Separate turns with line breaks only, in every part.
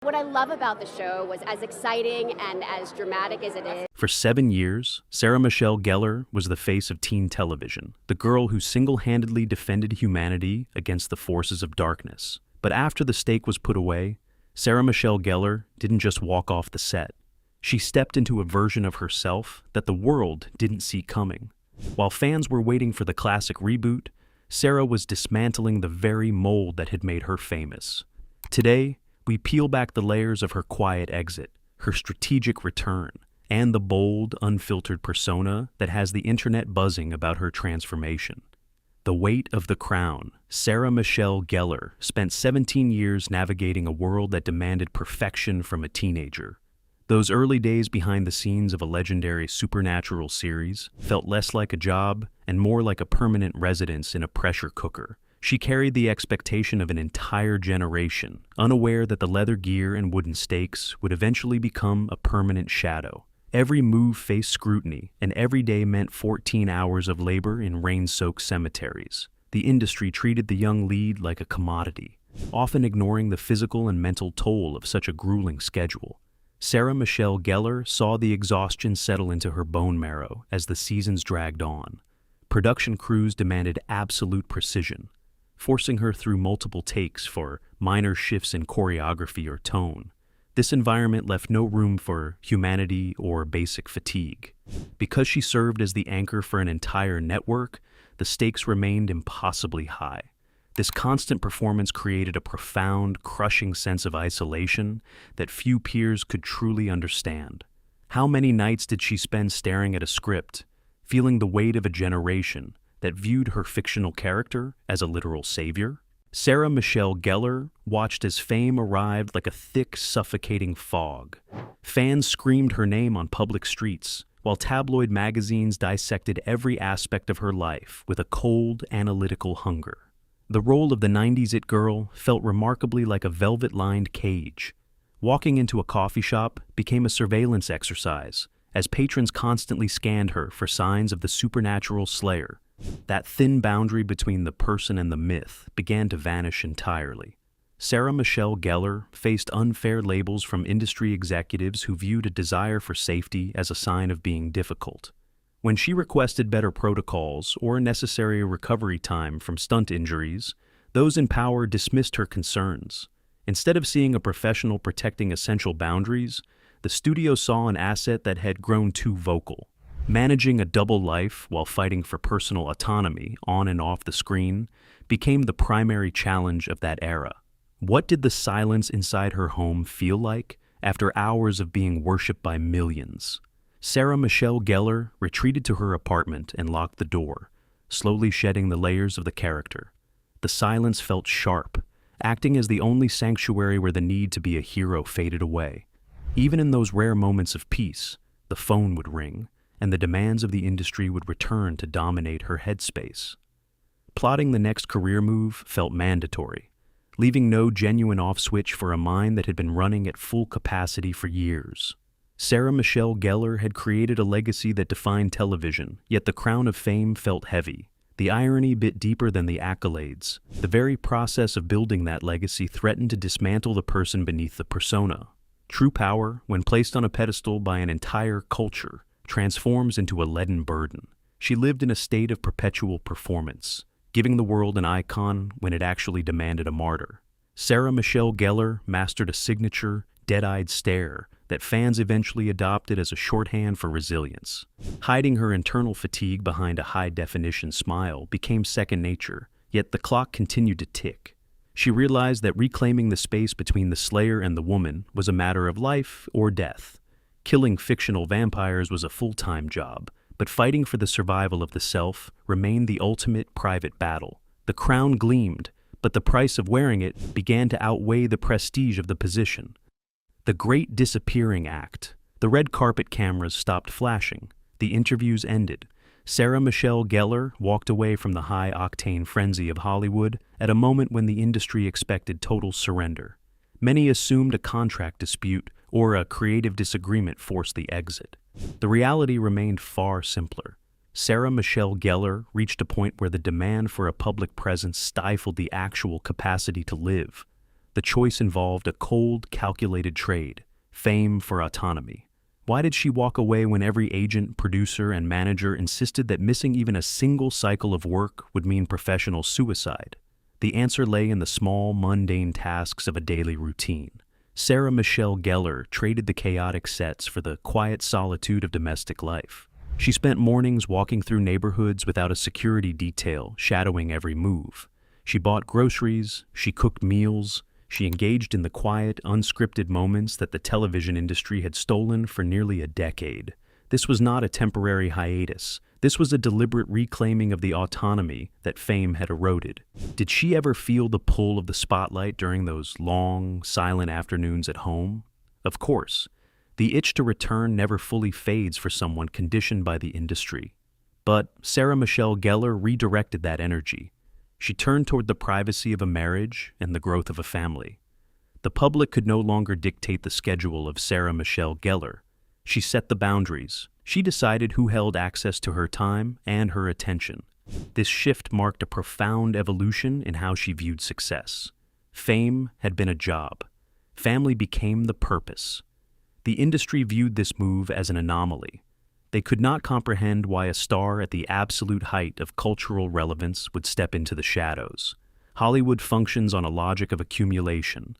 What I love about the show was as exciting and as dramatic as it is.
For 7 years, Sarah Michelle Gellar was the face of teen television, the girl who single-handedly defended humanity against the forces of darkness. But after the stake was put away, Sarah Michelle Gellar didn't just walk off the set. She stepped into a version of herself that the world didn't see coming. While fans were waiting for the classic reboot, Sarah was dismantling the very mold that had made her famous. Today, we peel back the layers of her quiet exit, her strategic return, and the bold, unfiltered persona that has the internet buzzing about her transformation. The weight of the crown. Sarah Michelle Gellar spent 17 years navigating a world that demanded perfection from a teenager. Those early days behind the scenes of a legendary supernatural series felt less like a job and more like a permanent residence in a pressure cooker. She carried the expectation of an entire generation, unaware that the leather gear and wooden stakes would eventually become a permanent shadow. Every move faced scrutiny, and every day meant 14 hours of labor in rain-soaked cemeteries. The industry treated the young lead like a commodity, often ignoring the physical and mental toll of such a grueling schedule. Sarah Michelle Gellar saw the exhaustion settle into her bone marrow as the seasons dragged on. Production crews demanded absolute precision, forcing her through multiple takes for minor shifts in choreography or tone. This environment left no room for humanity or basic fatigue. Because she served as the anchor for an entire network, the stakes remained impossibly high. This constant performance created a profound, crushing sense of isolation that few peers could truly understand. How many nights did she spend staring at a script, feeling the weight of a generation that viewed her fictional character as a literal savior? Sarah Michelle Gellar watched as fame arrived like a thick, suffocating fog. Fans screamed her name on public streets, while tabloid magazines dissected every aspect of her life with a cold, analytical hunger. The role of the 90s it girl felt remarkably like a velvet-lined cage. Walking into a coffee shop became a surveillance exercise, as patrons constantly scanned her for signs of the supernatural slayer. That thin boundary between the person and the myth began to vanish entirely. Sarah Michelle Gellar faced unfair labels from industry executives who viewed a desire for safety as a sign of being difficult. When she requested better protocols or necessary recovery time from stunt injuries, those in power dismissed her concerns. Instead of seeing a professional protecting essential boundaries, the studio saw an asset that had grown too vocal. Managing a double life while fighting for personal autonomy on and off the screen became the primary challenge of that era. What did the silence inside her home feel like after hours of being worshipped by millions? Sarah Michelle Gellar retreated to her apartment and locked the door, slowly shedding the layers of the character. The silence felt sharp, acting as the only sanctuary where the need to be a hero faded away. Even in those rare moments of peace, the phone would ring, and the demands of the industry would return to dominate her headspace. Plotting the next career move felt mandatory, leaving no genuine off-switch for a mind that had been running at full capacity for years. Sarah Michelle Gellar had created a legacy that defined television, yet the crown of fame felt heavy. The irony bit deeper than the accolades. The very process of building that legacy threatened to dismantle the person beneath the persona. True power, when placed on a pedestal by an entire culture, transforms into a leaden burden. She lived in a state of perpetual performance, giving the world an icon when it actually demanded a martyr. Sarah Michelle Gellar mastered a signature, dead-eyed stare that fans eventually adopted as a shorthand for resilience. Hiding her internal fatigue behind a high-definition smile became second nature, yet the clock continued to tick. She realized that reclaiming the space between the slayer and the woman was a matter of life or death. Killing fictional vampires was a full-time job, but fighting for the survival of the self remained the ultimate private battle. The crown gleamed, but the price of wearing it began to outweigh the prestige of the position. The great disappearing act. The red carpet cameras stopped flashing. The interviews ended. Sarah Michelle Gellar walked away from the high-octane frenzy of Hollywood at a moment when the industry expected total surrender. Many assumed a contract dispute or a creative disagreement forced the exit. The reality remained far simpler. Sarah Michelle Gellar reached a point where the demand for a public presence stifled the actual capacity to live. The The choice involved a cold, calculated trade, fame for autonomy. Why did she walk away when every agent, producer, and manager insisted that missing even a single cycle of work would mean professional suicide? The answer lay in the small, mundane tasks of a daily routine. Sarah Michelle Gellar traded the chaotic sets for the quiet solitude of domestic life. She spent mornings walking through neighborhoods without a security detail shadowing every move. She bought groceries, she cooked meals, she engaged in the quiet, unscripted moments that the television industry had stolen for nearly a decade. This was not a temporary hiatus. This was a deliberate reclaiming of the autonomy that fame had eroded. Did she ever feel the pull of the spotlight during those long, silent afternoons at home? Of course. The itch to return never fully fades for someone conditioned by the industry. But Sarah Michelle Gellar redirected that energy. She turned toward the privacy of a marriage and the growth of a family. The public could no longer dictate the schedule of Sarah Michelle Gellar. She set the boundaries. She decided who held access to her time and her attention. This shift marked a profound evolution in how she viewed success. Fame had been a job. Family became the purpose. The industry viewed this move as an anomaly. They could not comprehend why a star at the absolute height of cultural relevance would step into the shadows. Hollywood functions on a logic of accumulation.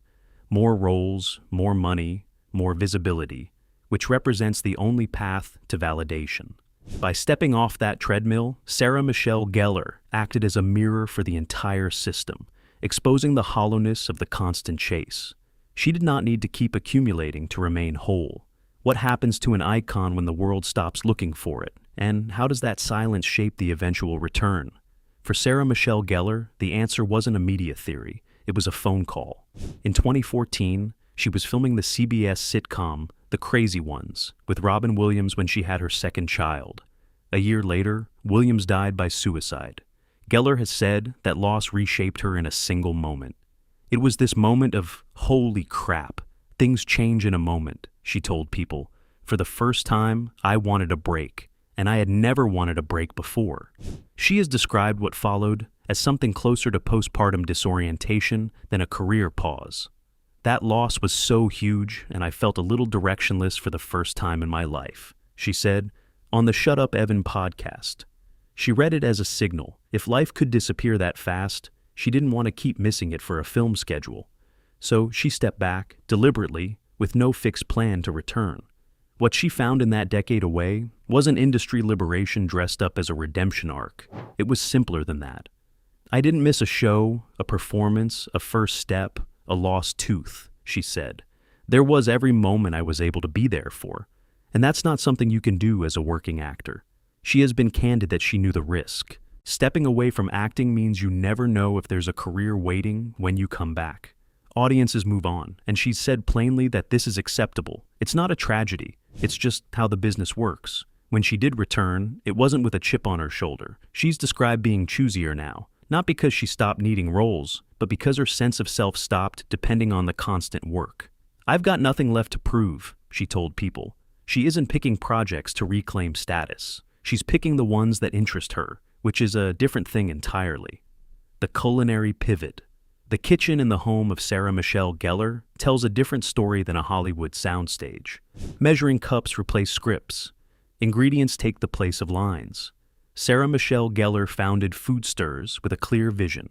More roles, more money, more visibility, which represents the only path to validation. By stepping off that treadmill, Sarah Michelle Gellar acted as a mirror for the entire system, exposing the hollowness of the constant chase. She did not need to keep accumulating to remain whole. What happens to an icon when the world stops looking for it? And how does that silence shape the eventual return? For Sarah Michelle Gellar, the answer wasn't a media theory. It was a phone call. In 2014, she was filming the CBS sitcom The Crazy Ones with Robin Williams when she had her second child. A year later, Williams died by suicide. Gellar has said that loss reshaped her in a single moment. It was this moment of, holy crap, things change in a moment, she told People. For the first time, I wanted a break, and I had never wanted a break before. She has described what followed as something closer to postpartum disorientation than a career pause. That loss was so huge, and I felt a little directionless for the first time in my life, she said on the Shut Up Evan podcast. She read it as a signal. If life could disappear that fast, she didn't want to keep missing it for a film schedule. So she stepped back, deliberately, with no fixed plan to return. What she found in that decade away wasn't industry liberation dressed up as a redemption arc. It was simpler than that. I didn't miss a show, a performance, a first step, a lost tooth, she said. There was every moment I was able to be there for. And that's not something you can do as a working actor. She has been candid that she knew the risk. Stepping away from acting means you never know if there's a career waiting when you come back. Audiences move on, and she's said plainly that this is acceptable. It's not a tragedy. It's just how the business works. When she did return, it wasn't with a chip on her shoulder. She's described being choosier now, not because she stopped needing roles, but because her sense of self stopped depending on the constant work. I've got nothing left to prove, she told People. She isn't picking projects to reclaim status. She's picking the ones that interest her, which is a different thing entirely. The culinary pivot. The kitchen in the home of Sarah Michelle Gellar tells a different story than a Hollywood soundstage. Measuring cups replace scripts. Ingredients take the place of lines. Sarah Michelle Gellar founded Food Stirs with a clear vision: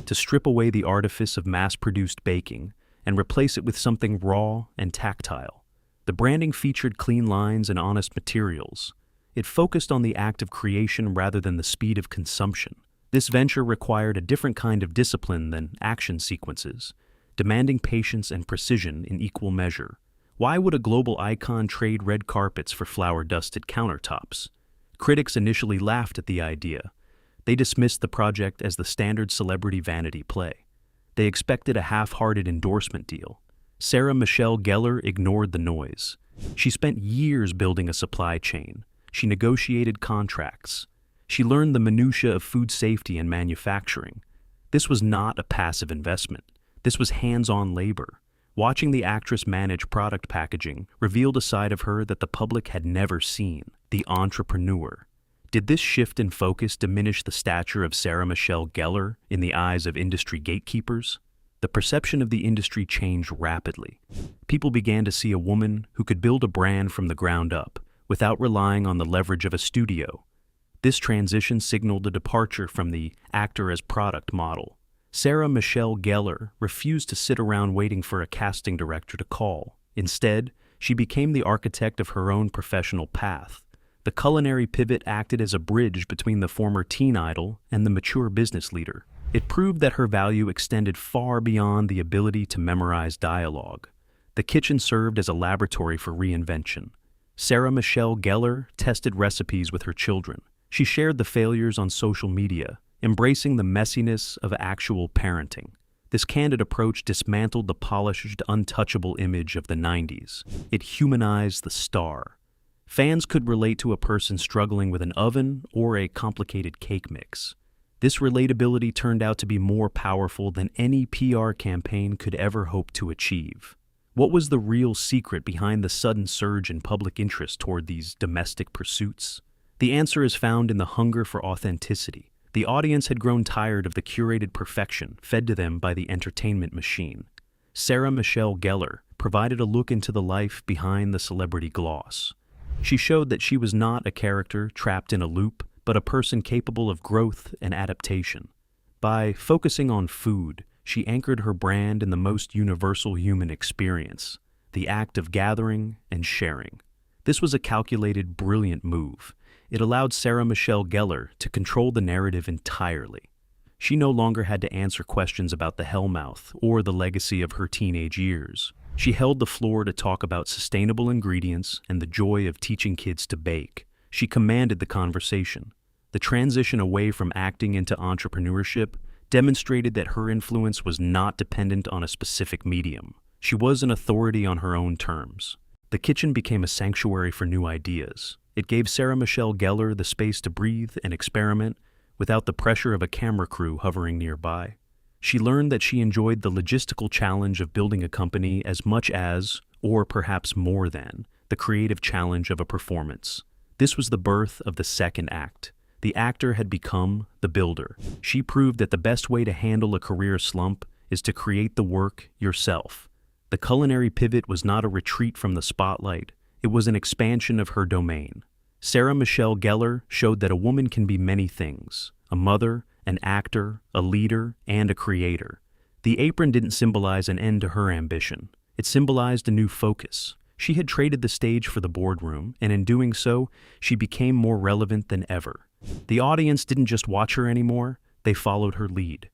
to strip away the artifice of mass-produced baking and replace it with something raw and tactile. The branding featured clean lines and honest materials. It focused on the act of creation rather than the speed of consumption. This venture required a different kind of discipline than action sequences, demanding patience and precision in equal measure. Why would a global icon trade red carpets for flour-dusted countertops? Critics initially laughed at the idea. They dismissed the project as the standard celebrity vanity play. They expected a half-hearted endorsement deal. Sarah Michelle Gellar ignored the noise. She spent years building a supply chain. She negotiated contracts. She learned the minutiae of food safety and manufacturing. This was not a passive investment. This was hands-on labor. Watching the actress manage product packaging revealed a side of her that the public had never seen: the entrepreneur. Did this shift in focus diminish the stature of Sarah Michelle Gellar in the eyes of industry gatekeepers? the perception of the industry changed rapidly. People began to see a woman who could build a brand from the ground up without relying on the leverage of a studio. This transition signaled a departure from the actor as product model. Sarah Michelle Gellar refused to sit around waiting for a casting director to call. Instead, she became the architect of her own professional path. The culinary pivot acted as a bridge between the former teen idol and the mature business leader. It proved that her value extended far beyond the ability to memorize dialogue. The kitchen served as a laboratory for reinvention. Sarah Michelle Gellar tested recipes with her children. She shared the failures on social media, embracing the messiness of actual parenting. This candid approach dismantled the polished, untouchable image of the 90s. It humanized the star. Fans could relate to a person struggling with an oven or a complicated cake mix. This relatability turned out to be more powerful than any PR campaign could ever hope to achieve. What was the real secret behind the sudden surge in public interest toward these domestic pursuits? The answer is found in the hunger for authenticity. The audience had grown tired of the curated perfection fed to them by the entertainment machine. Sarah Michelle Gellar provided a look into the life behind the celebrity gloss. She showed that she was not a character trapped in a loop, but a person capable of growth and adaptation. By focusing on food, she anchored her brand in the most universal human experience, the act of gathering and sharing. This was a calculated, brilliant move. It allowed Sarah Michelle Gellar to control the narrative entirely. She no longer had to answer questions about the Hellmouth or the legacy of her teenage years. She held the floor to talk about sustainable ingredients and the joy of teaching kids to bake. She commanded the conversation. The transition away from acting into entrepreneurship demonstrated that her influence was not dependent on a specific medium. She was an authority on her own terms. The kitchen became a sanctuary for new ideas. It gave Sarah Michelle Gellar the space to breathe and experiment without the pressure of a camera crew hovering nearby. She learned that she enjoyed the logistical challenge of building a company as much as, or perhaps more than, the creative challenge of a performance. This was the birth of the second act. The actor had become the builder. She proved that the best way to handle a career slump is to create the work yourself. The culinary pivot was not a retreat from the spotlight. It was an expansion of her domain. Sarah Michelle Gellar showed that a woman can be many things: a mother, an actor, a leader, and a creator. The apron didn't symbolize an end to her ambition. It symbolized a new focus. She had traded the stage for the boardroom, and in doing so, she became more relevant than ever. The audience didn't just watch her anymore, they followed her lead.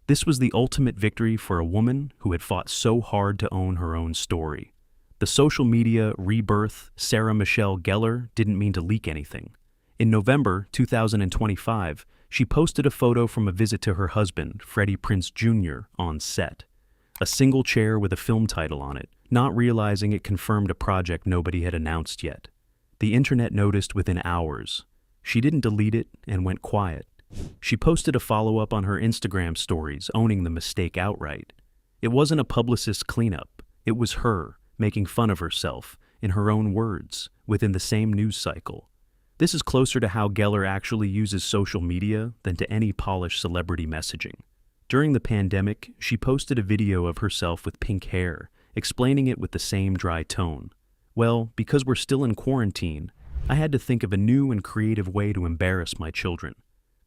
This was the ultimate victory for a woman who had fought so hard to own her own story. The social media rebirth Sarah Michelle Gellar didn't mean to leak anything. In November 2025, she posted a photo from a visit to her husband, Freddie Prinze Jr., on set. A single chair with a film title on it, not realizing it confirmed a project nobody had announced yet. The internet noticed within hours. She didn't delete it and went quiet. She posted a follow-up on her Instagram stories, owning the mistake outright. It wasn't a publicist's cleanup. It was her, making fun of herself, in her own words, within the same news cycle. This is closer to how Gellar actually uses social media than to any polished celebrity messaging. During the pandemic, she posted a video of herself with pink hair, explaining it with the same dry tone. Well, because we're still in quarantine, I had to think of a new and creative way to embarrass my children.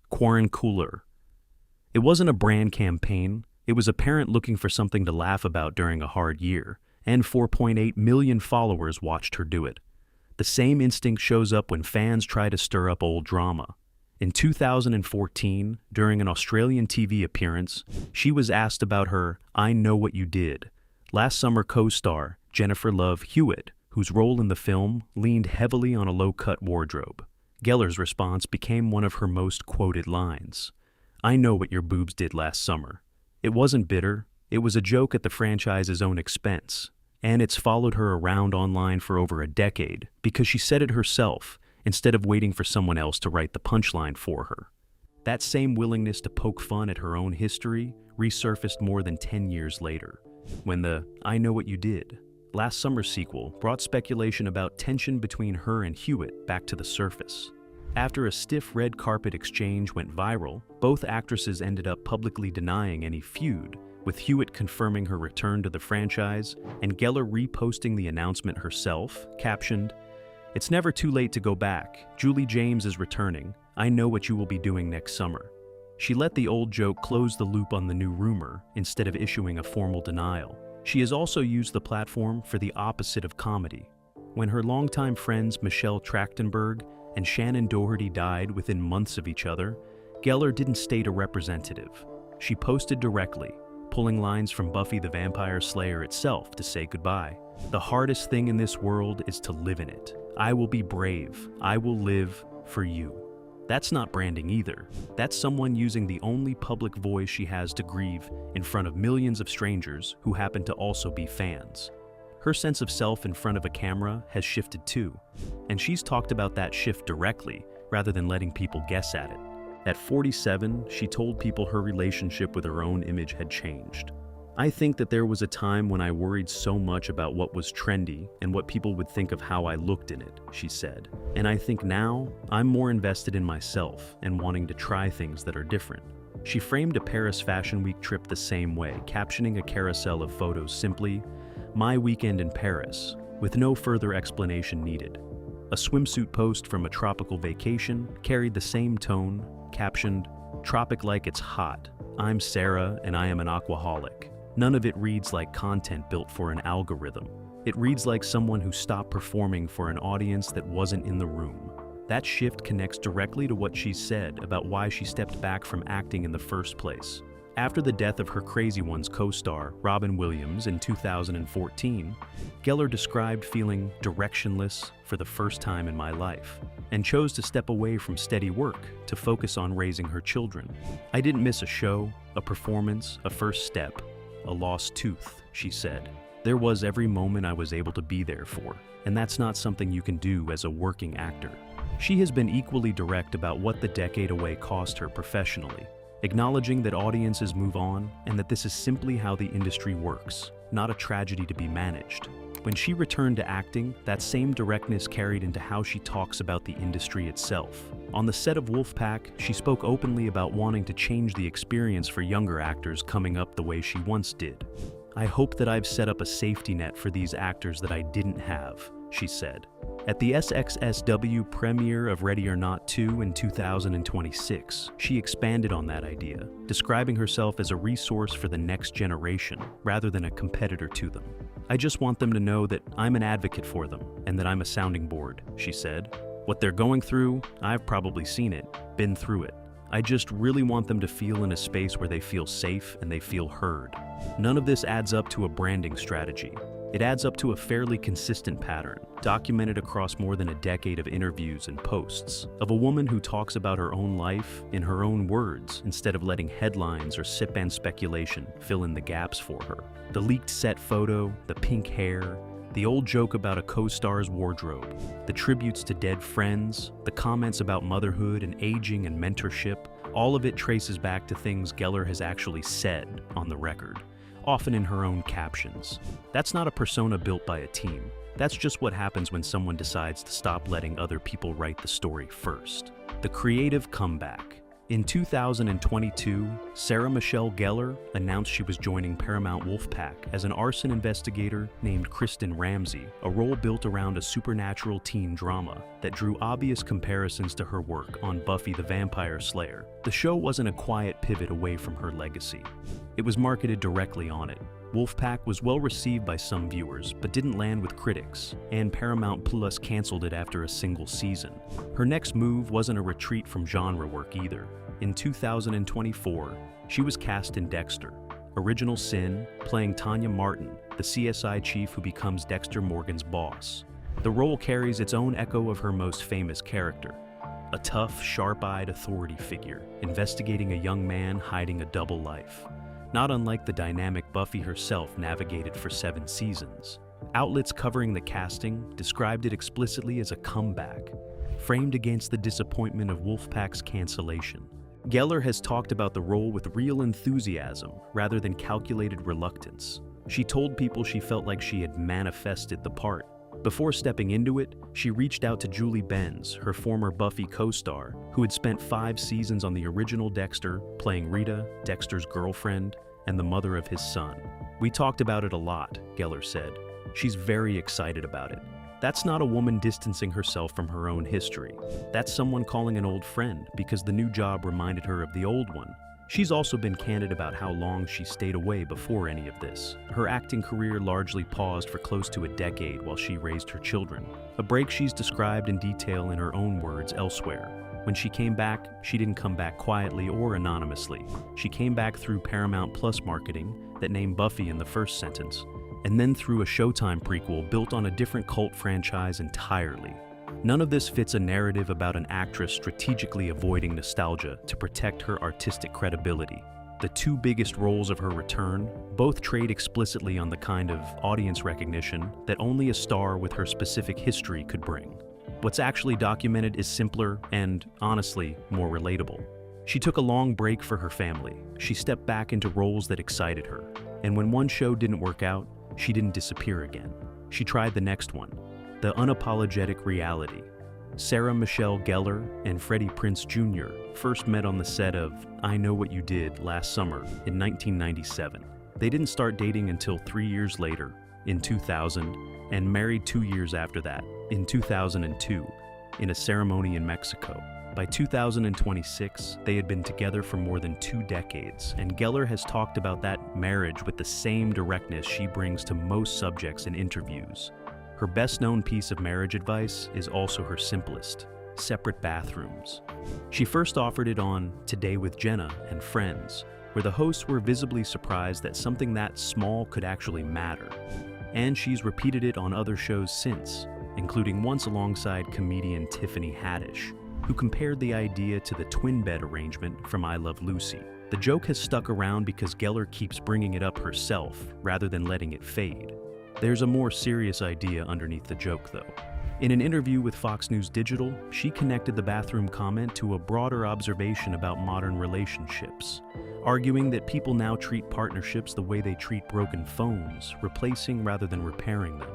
Quarren-cooler. It wasn't a brand campaign. It was a parent looking for something to laugh about during a hard year, and 4.8 million followers watched her do it. The same instinct shows up when fans try to stir up old drama. In 2014, during an Australian TV appearance, she was asked about her "I Know What You Did." Last summer co-star Jennifer Love Hewitt, whose role in the film leaned heavily on a low-cut wardrobe. Gellar's response became one of her most quoted lines. "I know what your boobs did last summer." It wasn't bitter. It was a joke at the franchise's own expense. And it's followed her around online for over a decade because she said it herself instead of waiting for someone else to write the punchline for her. That same willingness to poke fun at her own history resurfaced more than 10 years later, when the "I Know What You Did" last summer sequel brought speculation about tension between her and Hewitt back to the surface. After a stiff red carpet exchange went viral, both actresses ended up publicly denying any feud, with Hewitt confirming her return to the franchise and Gellar reposting the announcement herself, captioned, "It's never too late to go back. Julie James is returning. I know what you will be doing next summer." She let the old joke close the loop on the new rumor instead of issuing a formal denial. She has also used the platform for the opposite of comedy. When her longtime friends Michelle Trachtenberg and Shannon Doherty died within months of each other, Gellar didn't state a representative. She posted directly, pulling lines from Buffy the Vampire Slayer itself to say goodbye. "The hardest thing in this world is to live in it. I will be brave. I will live for you." That's not branding either. That's someone using the only public voice she has to grieve in front of millions of strangers who happen to also be fans. Her sense of self in front of a camera has shifted too, and she's talked about that shift directly rather than letting people guess at it. At 47, she told people her relationship with her own image had changed. "I think that there was a time when I worried so much about what was trendy and what people would think of how I looked in it," she said. "And I think now I'm more invested in myself and wanting to try things that are different." She framed a Paris Fashion Week trip the same way, captioning a carousel of photos simply, "My weekend in Paris," with no further explanation needed. A swimsuit post from a tropical vacation carried the same tone, captioned, "Tropic like it's hot. I'm Sarah and I am an aquaholic." None of it reads like content built for an algorithm. It reads like someone who stopped performing for an audience that wasn't in the room. That shift connects directly to what she said about why she stepped back from acting in the first place. After the death of her Crazy Ones co-star, Robin Williams, in 2014, Gellar described feeling directionless for the first time in my life, and chose to step away from steady work to focus on raising her children. "I didn't miss a show, a performance, a first step, a lost tooth," she said. "There was every moment I was able to be there for, and that's not something you can do as a working actor." She has been equally direct about what the decade away cost her professionally, acknowledging that audiences move on and that this is simply how the industry works, not a tragedy to be managed. When she returned to acting, that same directness carried into how she talks about the industry itself. On the set of Wolfpack, she spoke openly about wanting to change the experience for younger actors coming up the way she once did. "I hope that I've set up a safety net for these actors that I didn't have," she said. At the SXSW premiere of Ready or Not 2 in 2026, she expanded on that idea, describing herself as a resource for the next generation rather than a competitor to them. "I just want them to know that I'm an advocate for them and that I'm a sounding board," she said. "What they're going through, I've probably seen it, been through it. I just really want them to feel in a space where they feel safe and they feel heard." None of this adds up to a branding strategy. It adds up to a fairly consistent pattern, documented across more than a decade of interviews and posts, of a woman who talks about her own life in her own words instead of letting headlines or sip-and speculation fill in the gaps for her. The leaked set photo, the pink hair, the old joke about a co-star's wardrobe, the tributes to dead friends, the comments about motherhood and aging and mentorship, all of it traces back to things Gellar has actually said on the record, often in her own captions. That's not a persona built by a team. That's just what happens when someone decides to stop letting other people write the story first. The creative comeback. In 2022, Sarah Michelle Gellar announced she was joining Paramount Wolfpack as an arson investigator named Kristen Ramsey, a role built around a supernatural teen drama that drew obvious comparisons to her work on Buffy the Vampire Slayer. The show wasn't a quiet pivot away from her legacy. It was marketed directly on it. Wolfpack was well received by some viewers, but didn't land with critics, and Paramount Plus canceled it after a single season. Her next move wasn't a retreat from genre work either. In 2024, she was cast in Dexter, Original Sin, playing Tanya Martin, the CSI chief who becomes Dexter Morgan's boss. The role carries its own echo of her most famous character, a tough, sharp-eyed authority figure, investigating a young man hiding a double life. Not unlike the dynamic Buffy herself navigated for 7 seasons. Outlets covering the casting described it explicitly as a comeback, framed against the disappointment of Wolfpack's cancellation. Gellar has talked about the role with real enthusiasm rather than calculated reluctance. She told people she felt like she had manifested the part. Before stepping into it, she reached out to Julie Benz, her former Buffy co-star, who had spent 5 seasons on the original Dexter, playing Rita, Dexter's girlfriend, and the mother of his son. "We talked about it a lot," Gellar said. "She's very excited about it. That's not a woman distancing herself from her own history. That's someone calling an old friend because the new job reminded her of the old one." She's also been candid about how long she stayed away before any of this. Her acting career largely paused for close to a decade while she raised her children, a break she's described in detail in her own words elsewhere. When she came back, she didn't come back quietly or anonymously. She came back through Paramount Plus marketing that named Buffy in the first sentence, and then through a Showtime prequel built on a different cult franchise entirely. None of this fits a narrative about an actress strategically avoiding nostalgia to protect her artistic credibility. The two biggest roles of her return both trade explicitly on the kind of audience recognition that only a star with her specific history could bring. What's actually documented is simpler and, honestly, more relatable. She took a long break for her family. She stepped back into roles that excited her. And when one show didn't work out, she didn't disappear again. She tried the next one. The unapologetic reality. Sarah Michelle Gellar and Freddie Prinze Jr. first met on the set of I Know What You Did last summer in 1997. They didn't start dating until 3 years later, in 2000, and married 2 years after that, in 2002, in a ceremony in Mexico. By 2026, they had been together for more than 2 decades, and Gellar has talked about that marriage with the same directness she brings to most subjects in interviews. Her best-known piece of marriage advice is also her simplest: separate bathrooms. She first offered it on Today with Jenna and Friends, where the hosts were visibly surprised that something that small could actually matter. And she's repeated it on other shows since, including once alongside comedian Tiffany Haddish, who compared the idea to the twin bed arrangement from I Love Lucy. The joke has stuck around because Gellar keeps bringing it up herself rather than letting it fade. There's a more serious idea underneath the joke, though. In an interview with Fox News Digital, she connected the bathroom comment to a broader observation about modern relationships, arguing that people now treat partnerships the way they treat broken phones, replacing rather than repairing them,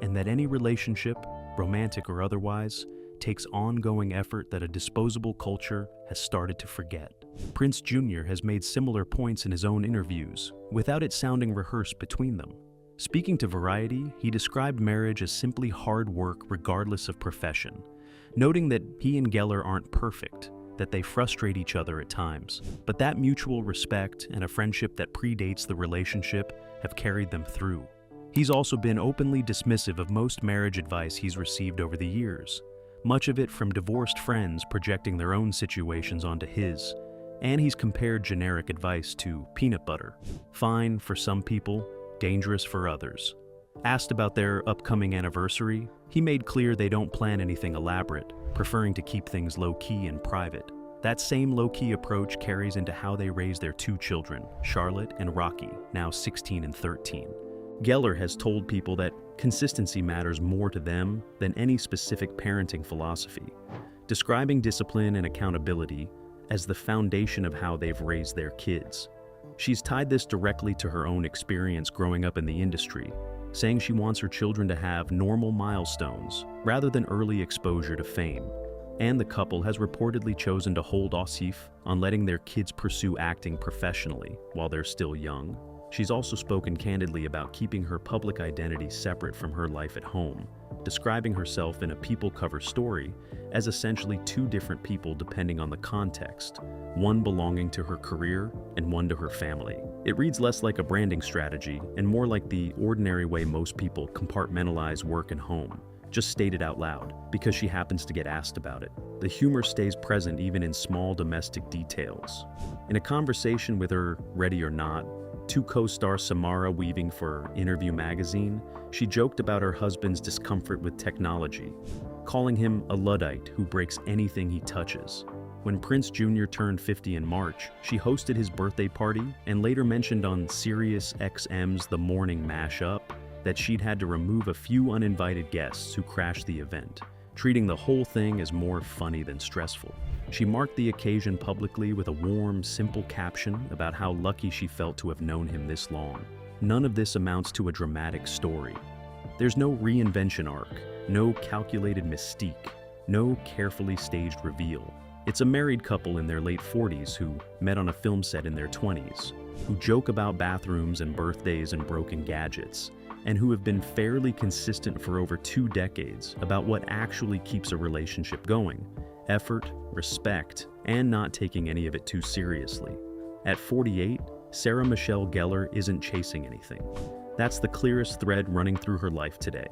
and that any relationship, romantic or otherwise, takes ongoing effort that a disposable culture has started to forget. Prinze Jr. has made similar points in his own interviews, without it sounding rehearsed between them. Speaking to Variety, he described marriage as simply hard work regardless of profession, noting that he and Gellar aren't perfect, that they frustrate each other at times, but that mutual respect and a friendship that predates the relationship have carried them through. He's also been openly dismissive of most marriage advice he's received over the years, much of it from divorced friends projecting their own situations onto his, and he's compared generic advice to peanut butter: fine for some people, dangerous for others. Asked about their upcoming anniversary, he made clear they don't plan anything elaborate, preferring to keep things low-key and private. That same low-key approach carries into how they raise their 2 children, Charlotte and Rocky, now 16 and 13. Gellar has told people that consistency matters more to them than any specific parenting philosophy, describing discipline and accountability as the foundation of how they've raised their kids. She's tied this directly to her own experience growing up in the industry, saying she wants her children to have normal milestones rather than early exposure to fame. And the couple has reportedly chosen to hold off on letting their kids pursue acting professionally while they're still young. She's also spoken candidly about keeping her public identity separate from her life at home, describing herself in a People cover story as essentially 2 different people depending on the context, one belonging to her career and one to her family. It reads less like a branding strategy and more like the ordinary way most people compartmentalize work and home, just stated out loud, because she happens to get asked about it. The humor stays present even in small domestic details. In a conversation with her Ready or Not, 2 co-star Samara Weaving for Interview magazine, she joked about her husband's discomfort with technology, calling him a Luddite who breaks anything he touches. When Prinze Jr. turned 50 in March, she hosted his birthday party and later mentioned on Sirius XM's The Morning Mashup that she'd had to remove a few uninvited guests who crashed the event, treating the whole thing as more funny than stressful. She marked the occasion publicly with a warm, simple caption about how lucky she felt to have known him this long. None of this amounts to a dramatic story. There's no reinvention arc, no calculated mystique, no carefully staged reveal. It's a married couple in their late 40s who met on a film set in their 20s, who joke about bathrooms and birthdays and broken gadgets, and who have been fairly consistent for over 2 decades about what actually keeps a relationship going: effort, respect, and not taking any of it too seriously. At 48, Sarah Michelle Gellar isn't chasing anything. That's the clearest thread running through her life today.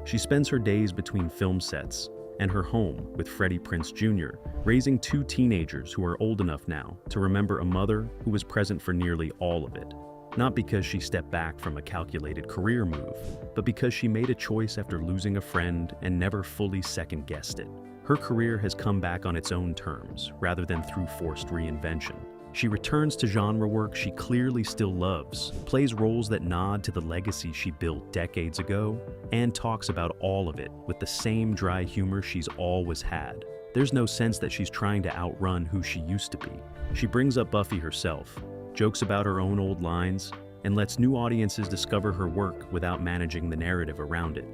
She spends her days between film sets and her home with Freddie Prinze Jr., raising 2 teenagers who are old enough now to remember a mother who was present for nearly all of it. Not because she stepped back from a calculated career move, but because she made a choice after losing a friend and never fully second-guessed it. Her career has come back on its own terms, rather than through forced reinvention. She returns to genre work she clearly still loves, plays roles that nod to the legacy she built decades ago, and talks about all of it with the same dry humor she's always had. There's no sense that she's trying to outrun who she used to be. She brings up Buffy herself, jokes about her own old lines, and lets new audiences discover her work without managing the narrative around it.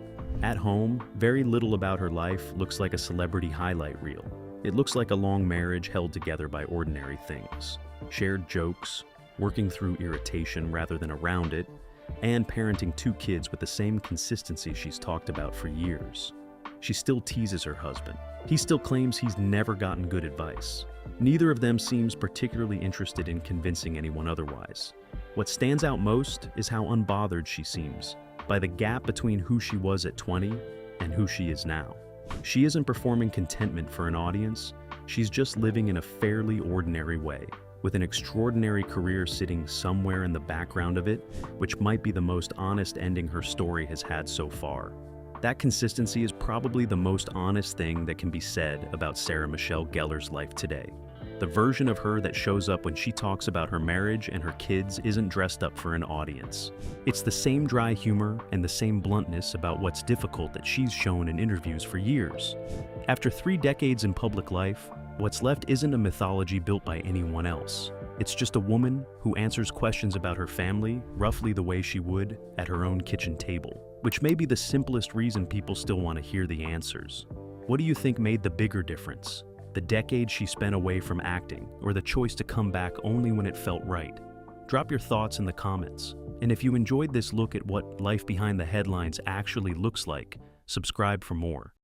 At home, very little about her life looks like a celebrity highlight reel. It looks like a long marriage held together by ordinary things. Shared jokes, working through irritation rather than around it, and parenting 2 kids with the same consistency she's talked about for years. She still teases her husband. He still claims he's never gotten good advice. Neither of them seems particularly interested in convincing anyone otherwise. What stands out most is how unbothered she seems by the gap between who she was at 20 and who she is now. She isn't performing contentment for an audience, she's just living in a fairly ordinary way, with an extraordinary career sitting somewhere in the background of it, which might be the most honest ending her story has had so far. That consistency is probably the most honest thing that can be said about Sarah Michelle Gellar's life today. The version of her that shows up when she talks about her marriage and her kids isn't dressed up for an audience. It's the same dry humor and the same bluntness about what's difficult that she's shown in interviews for years. After 3 decades in public life, what's left isn't a mythology built by anyone else. It's just a woman who answers questions about her family roughly the way she would at her own kitchen table, which may be the simplest reason people still want to hear the answers. What do you think made the bigger difference? The decade she spent away from acting, or the choice to come back only when it felt right? Drop your thoughts in the comments. And if you enjoyed this look at what life behind the headlines actually looks like, subscribe for more.